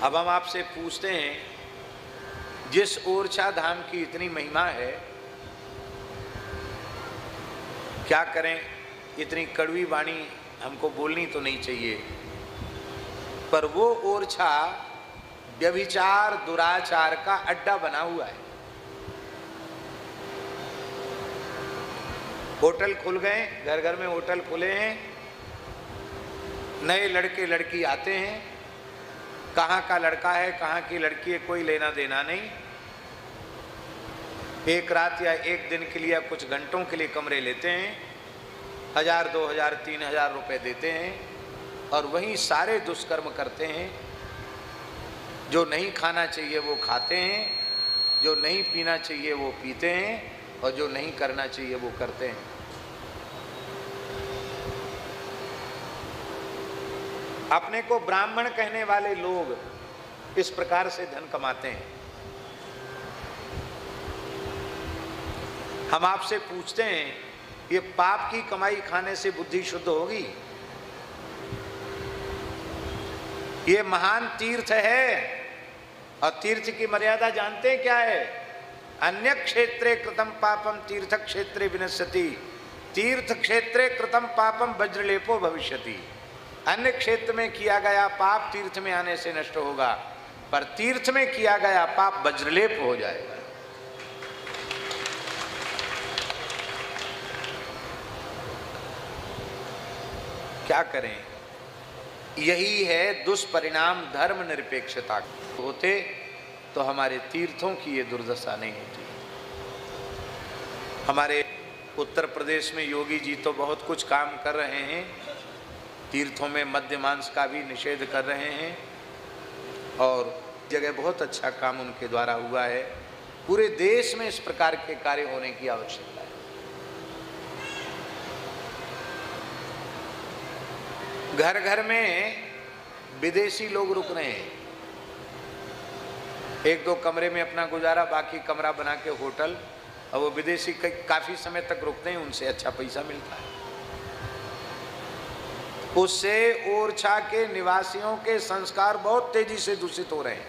अब हम आपसे पूछते हैं, जिस ओरछा धाम की इतनी महिमा है, क्या करें? इतनी कड़वी वाणी हमको बोलनी तो नहीं चाहिए, पर वो ओरछा व्यभिचार दुराचार का अड्डा बना हुआ है। होटल खुल गए, घर घर में होटल खुले हैं, नए लड़के लड़की आते हैं, कहाँ का लड़का है कहाँ की लड़की है कोई लेना देना नहीं। एक रात या एक दिन के लिए या कुछ घंटों के लिए कमरे लेते हैं, 1000 2000 3000 रुपए देते हैं और वहीं सारे दुष्कर्म करते हैं। जो नहीं खाना चाहिए वो खाते हैं, जो नहीं पीना चाहिए वो पीते हैं और जो नहीं करना चाहिए वो करते हैं। अपने को ब्राह्मण कहने वाले लोग इस प्रकार से धन कमाते हैं। हम आपसे पूछते हैं, ये पाप की कमाई खाने से बुद्धि शुद्ध होगी? ये महान तीर्थ है और तीर्थ की मर्यादा जानते हैं क्या है? अन्य क्षेत्रे कृतम पापम तीर्थ क्षेत्रे विनश्यति, तीर्थ क्षेत्रे कृतम पापम वज्रलेपो भविष्यति। अन्य क्षेत्र में किया गया पाप तीर्थ में आने से नष्ट होगा, पर तीर्थ में किया गया पाप वज्रलेप हो जाएगा। क्या करें? यही है दुष्परिणाम धर्म निरपेक्षता होते तो हमारे तीर्थों की ये दुर्दशा नहीं होती। हमारे उत्तर प्रदेश में योगी जी तो बहुत कुछ काम कर रहे हैं, तीर्थों में मद्य मांस का भी निषेध कर रहे हैं और जगह बहुत अच्छा काम उनके द्वारा हुआ है। पूरे देश में इस प्रकार के कार्य होने की आवश्यकता है। घर घर में विदेशी लोग रुक रहे हैं, 1-2 कमरे में अपना गुजारा, बाकी कमरा बना के होटल, और वो विदेशी काफी समय तक रुकते हैं, उनसे अच्छा पैसा मिलता है। उससे ओरछा के निवासियों के संस्कार बहुत तेजी से दूषित हो रहे हैं,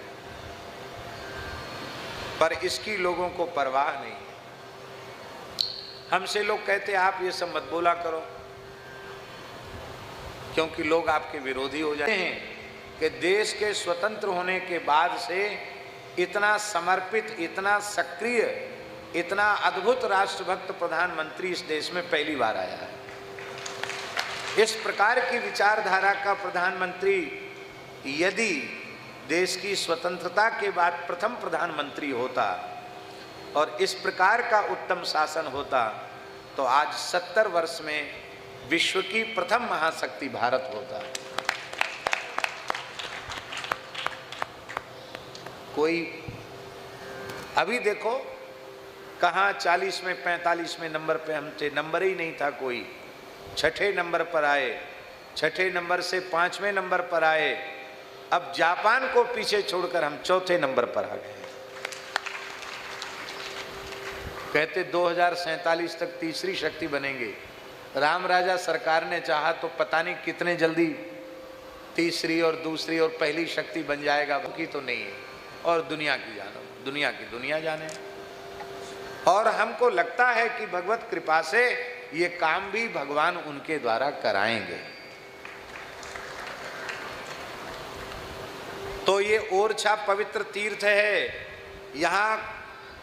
पर इसकी लोगों को परवाह नहीं है। हमसे लोग कहते आप ये सब मत बोला करो, क्योंकि लोग आपके विरोधी हो जाते हैं कि देश के स्वतंत्र होने के बाद से इतना समर्पित, इतना सक्रिय, इतना अद्भुत राष्ट्रभक्त प्रधानमंत्री इस देश में पहली बार आया है। इस प्रकार की विचारधारा का प्रधानमंत्री यदि देश की स्वतंत्रता के बाद प्रथम प्रधानमंत्री होता और इस प्रकार का उत्तम शासन होता तो आज 70 वर्ष में विश्व की प्रथम महाशक्ति भारत होता। कोई अभी देखो कहाँ 40 में 45 में नंबर पे हम थे, नंबर ही नहीं था कोई, 6ठे नंबर पर आए, 6ठे नंबर से 5वें नंबर पर आए, अब जापान को पीछे छोड़कर हम 4थे नंबर पर आ गए। कहते 2047 तक तीसरी शक्ति बनेंगे। राम राजा सरकार ने चाहा तो पता नहीं कितने जल्दी तीसरी और दूसरी और पहली शक्ति बन जाएगा, बाकी तो नहीं है। और दुनिया की जानो, दुनिया की दुनिया जाने। और हमको लगता है कि भगवत कृपा से ये काम भी भगवान उनके द्वारा कराएंगे। तो ये ओरछा पवित्र तीर्थ है। यहाँ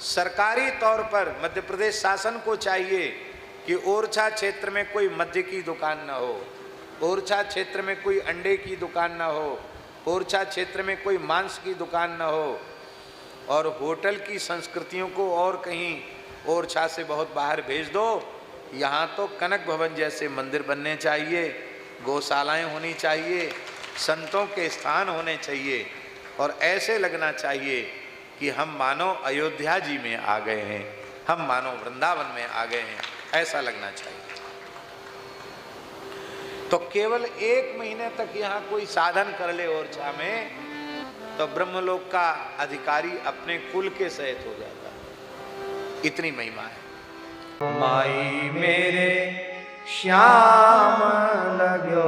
सरकारी तौर पर मध्य प्रदेश शासन को चाहिए कि ओरछा क्षेत्र में कोई मद्य की दुकान न हो, ओरछा क्षेत्र में कोई अंडे की दुकान न हो, ओरछा क्षेत्र में कोई मांस की दुकान न हो, और होटल की संस्कृतियों को और कहीं ओरछा से बहुत बाहर भेज दो। यहाँ तो कनक भवन जैसे मंदिर बनने चाहिए, गौशालाएं होनी चाहिए, संतों के स्थान होने चाहिए, और ऐसे लगना चाहिए कि हम मानो अयोध्या जी में आ गए हैं, हम मानो वृंदावन में आ गए हैं, ऐसा लगना चाहिए। तो केवल 1 महीने तक यहाँ कोई साधन कर ले ओरछा में तो ब्रह्मलोक का अधिकारी अपने कुल के सहित हो जाता है। इतनी महिमा है। माई मेरे श्याम लग्यो